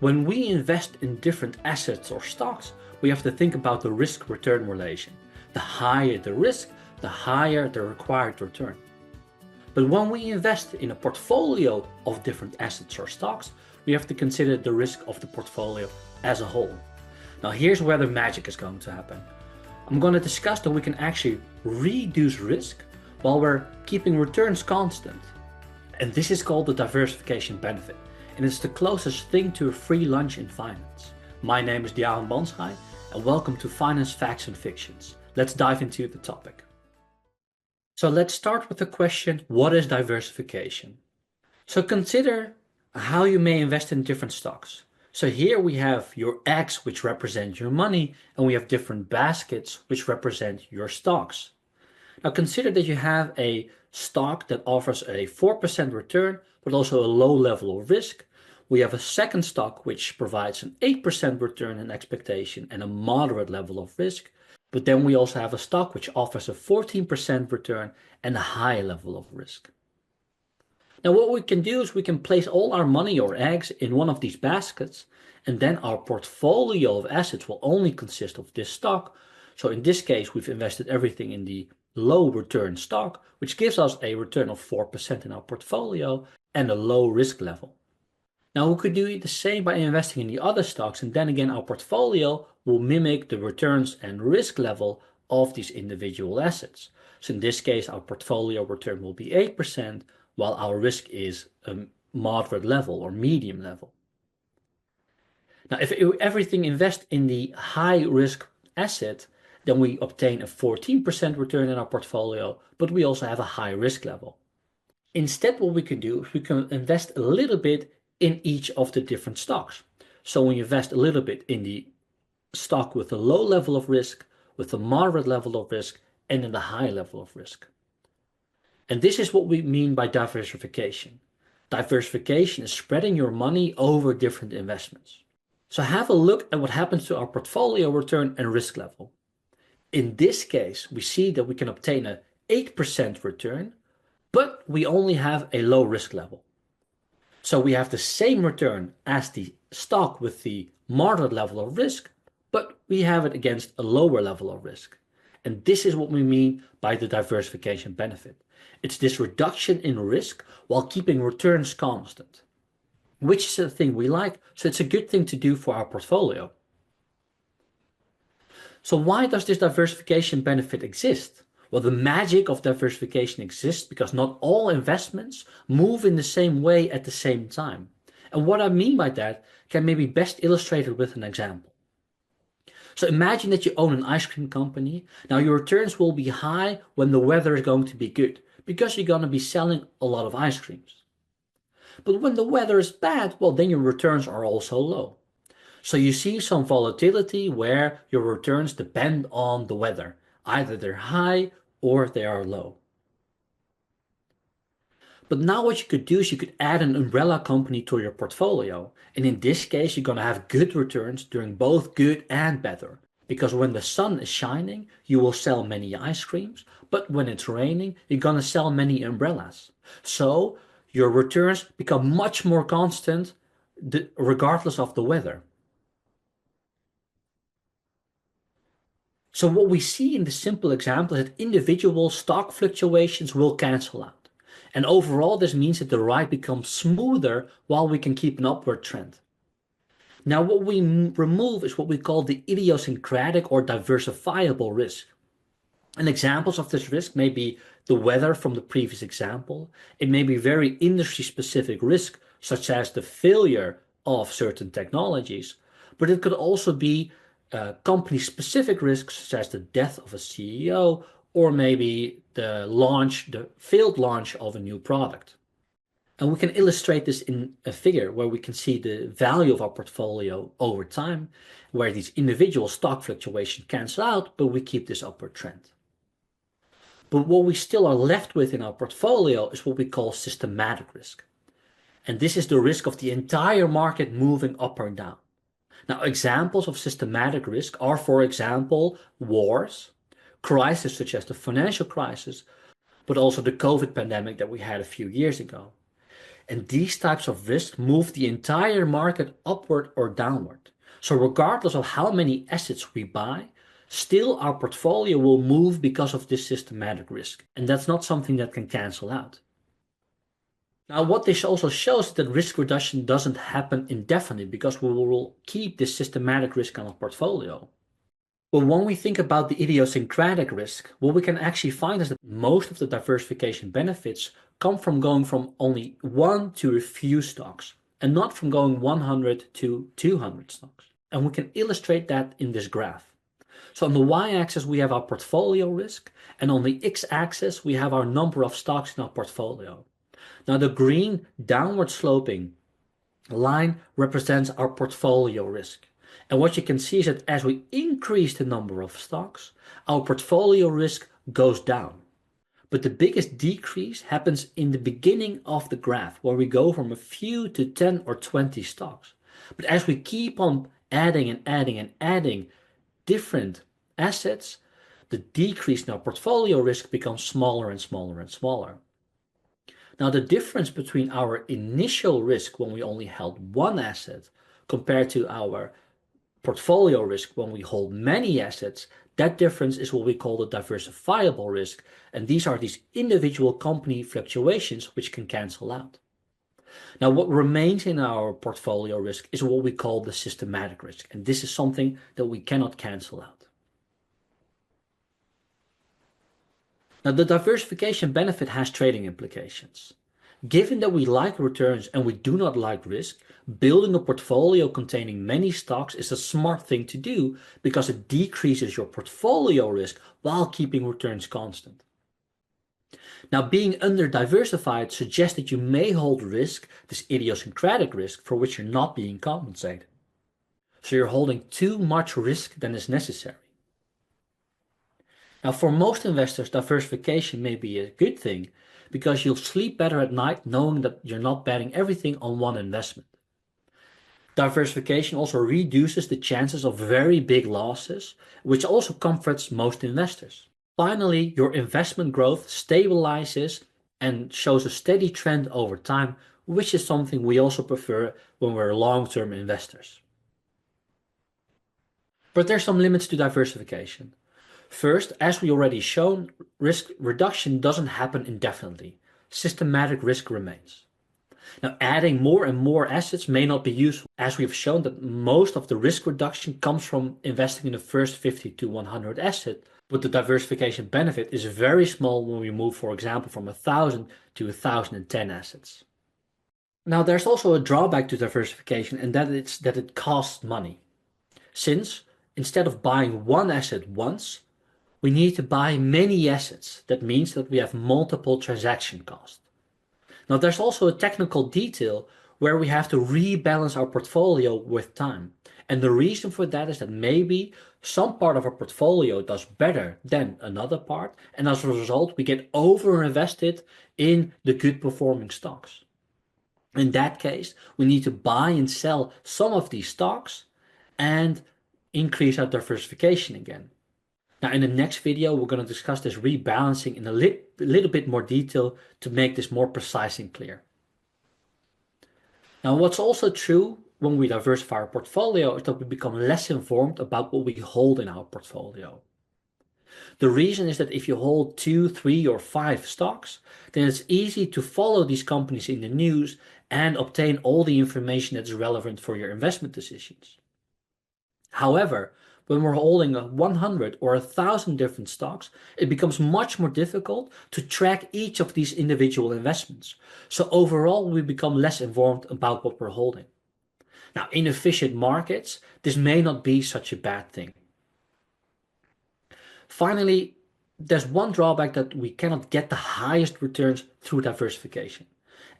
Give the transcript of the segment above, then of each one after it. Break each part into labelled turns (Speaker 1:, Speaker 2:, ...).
Speaker 1: When we invest in different assets or stocks, we have to think about the risk-return relation. The higher the risk, the higher the required return. But when we invest in a portfolio of different assets or stocks, we have to consider the risk of the portfolio as a whole. Now here's where the magic is going to happen. I'm going to discuss that we can actually reduce risk while we're keeping returns constant. And this is called the diversification benefit. And it's the closest thing to a free lunch in finance. My name is Dyaran Bansraj and welcome to Finance Facts and Fictions. Let's dive into the topic. So let's start with the question, what is diversification? So consider how you may invest in different stocks. So here we have your eggs, which represent your money, and we have different baskets, which represent your stocks. Now consider that you have a stock that offers a 4% return, but also a low level of risk. We have a second stock which provides an 8% return in expectation and a moderate level of risk. But then we also have a stock which offers a 14% return and a high level of risk. Now what we can do is we can place all our money or eggs in one of these baskets, and then our portfolio of assets will only consist of this stock. So in this case, we've invested everything in the low return stock, which gives us a return of 4% in our portfolio and a low risk level. Now we could do the same by investing in the other stocks, and then again our portfolio will mimic the returns and risk level of these individual assets. So in this case our portfolio return will be 8%, while our risk is a moderate level or medium level. Now if everything invest in the high risk asset, then we obtain a 14% return in our portfolio, but we also have a high risk level. Instead, what we can do is we can invest a little bit in each of the different stocks. So we invest a little bit in the stock with a low level of risk, with a moderate level of risk, and in the high level of risk. And this is what we mean by diversification. Diversification is spreading your money over different investments. So have a look at what happens to our portfolio return and risk level. In this case, we see that we can obtain an 8% return, but we only have a low risk level. So we have the same return as the stock with the moderate level of risk, but we have it against a lower level of risk. And this is what we mean by the diversification benefit. It's this reduction in risk while keeping returns constant, which is the thing we like. So it's a good thing to do for our portfolio. So why does this diversification benefit exist? Well, the magic of diversification exists because not all investments move in the same way at the same time. And what I mean by that can maybe best illustrated with an example. So imagine that you own an ice cream company. Now your returns will be high when the weather is going to be good, because you're going to be selling a lot of ice creams. But when the weather is bad, well, then your returns are also low. So you see some volatility where your returns depend on the weather. Either they're high or they are low. But now what you could do is you could add an umbrella company to your portfolio. And in this case, you're going to have good returns during both good and better. Because when the sun is shining, you will sell many ice creams. But when it's raining, you're going to sell many umbrellas. So your returns become much more constant regardless of the weather. So what we see in the simple example is that individual stock fluctuations will cancel out. And overall, this means that the ride becomes smoother while we can keep an upward trend. Now what we remove is what we call the idiosyncratic or diversifiable risk. And examples of this risk may be the weather from the previous example. It may be very industry-specific risk, such as the failure of certain technologies. But it could also be company-specific risks, such as the death of a CEO, or maybe the failed launch of a new product. And we can illustrate this in a figure where we can see the value of our portfolio over time, where these individual stock fluctuations cancel out, but we keep this upward trend. But what we still are left with in our portfolio is what we call systematic risk. And this is the risk of the entire market moving up or down. Now, examples of systematic risk are, for example, wars, crises such as the financial crisis, but also the COVID pandemic that we had a few years ago. And these types of risk move the entire market upward or downward. So regardless of how many assets we buy, still our portfolio will move because of this systematic risk. And that's not something that can cancel out. Now, what this also shows is that risk reduction doesn't happen indefinitely because we will keep this systematic risk on our portfolio. But when we think about the idiosyncratic risk, what we can actually find is that most of the diversification benefits come from going from only one to a few stocks and not from going 100 to 200 stocks. And we can illustrate that in this graph. So on the y-axis, we have our portfolio risk, and on the x-axis, we have our number of stocks in our portfolio. Now the green downward sloping line represents our portfolio risk. And what you can see is that as we increase the number of stocks, our portfolio risk goes down. But the biggest decrease happens in the beginning of the graph, where we go from a few to 10 or 20 stocks. But as we keep on adding and adding and adding different assets, the decrease in our portfolio risk becomes smaller and smaller and smaller. Now, the difference between our initial risk when we only held one asset compared to our portfolio risk when we hold many assets, that difference is what we call the diversifiable risk. And these are these individual company fluctuations which can cancel out. Now, what remains in our portfolio risk is what we call the systematic risk. And this is something that we cannot cancel out. Now, the diversification benefit has trading implications. Given that we like returns and we do not like risk, building a portfolio containing many stocks is a smart thing to do because it decreases your portfolio risk while keeping returns constant. Now, being under-diversified suggests that you may hold risk, this idiosyncratic risk, for which you're not being compensated. So you're holding too much risk than is necessary. Now, for most investors, diversification may be a good thing because you'll sleep better at night knowing that you're not betting everything on one investment. Diversification also reduces the chances of very big losses, which also comforts most investors. Finally, your investment growth stabilizes and shows a steady trend over time, which is something we also prefer when we're long-term investors. But there's some limits to diversification. First, as we already shown, risk reduction doesn't happen indefinitely. Systematic risk remains. Now, adding more and more assets may not be useful, as we've shown that most of the risk reduction comes from investing in the first 50 to 100 assets, but the diversification benefit is very small when we move, for example, from 1,000 to 1,010 assets. Now, there's also a drawback to diversification, and that is that it costs money. Since, instead of buying one asset once, we need to buy many assets. That means that we have multiple transaction costs. Now, there's also a technical detail where we have to rebalance our portfolio with time. And the reason for that is that maybe some part of our portfolio does better than another part. And as a result, we get over-invested in the good performing stocks. In that case, we need to buy and sell some of these stocks and increase our diversification again. Now, in the next video, we're going to discuss this rebalancing in a little bit more detail to make this more precise and clear. Now, what's also true when we diversify our portfolio is that we become less informed about what we hold in our portfolio. The reason is that if you hold 2, 3, or 5 stocks, then it's easy to follow these companies in the news and obtain all the information that's relevant for your investment decisions. However, when we're holding 100 or 1,000 different stocks, it becomes much more difficult to track each of these individual investments. So overall, we become less informed about what we're holding. Now, in efficient markets, this may not be such a bad thing. Finally, there's one drawback that we cannot get the highest returns through diversification.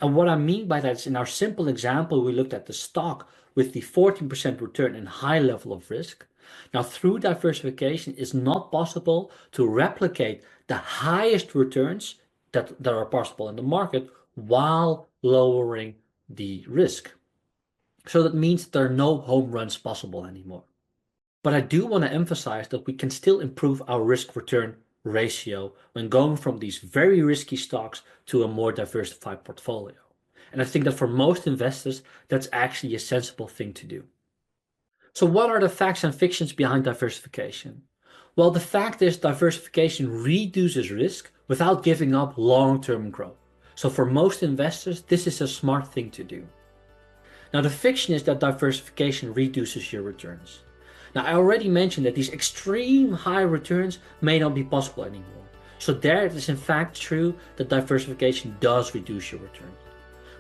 Speaker 1: And what I mean by that is in our simple example, we looked at the stock with the 14% return and high level of risk. Now, through diversification, it's not possible to replicate the highest returns that are possible in the market while lowering the risk. So that means there are no home runs possible anymore. But I do want to emphasize that we can still improve our risk-return ratio when going from these very risky stocks to a more diversified portfolio. And I think that for most investors, that's actually a sensible thing to do. So what are the facts and fictions behind diversification? Well, the fact is diversification reduces risk without giving up long-term growth. So for most investors, this is a smart thing to do. Now, the fiction is that diversification reduces your returns. Now, I already mentioned that these extreme high returns may not be possible anymore. So there it is in fact true that diversification does reduce your returns.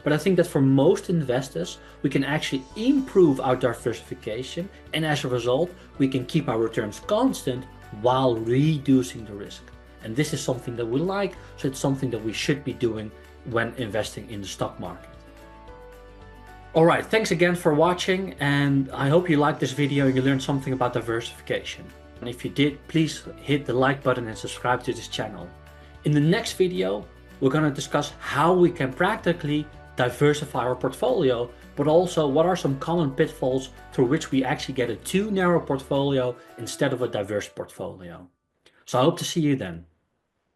Speaker 1: But I think that for most investors, we can actually improve our diversification, and as a result, we can keep our returns constant while reducing the risk. And this is something that we like, so it's something that we should be doing when investing in the stock market. Alright, thanks again for watching, and I hope you liked this video and you learned something about diversification. And if you did, please hit the like button and subscribe to this channel. In the next video, we're going to discuss how we can practically diversify our portfolio, but also what are some common pitfalls through which we actually get a too narrow portfolio instead of a diverse portfolio. So I hope to see you then.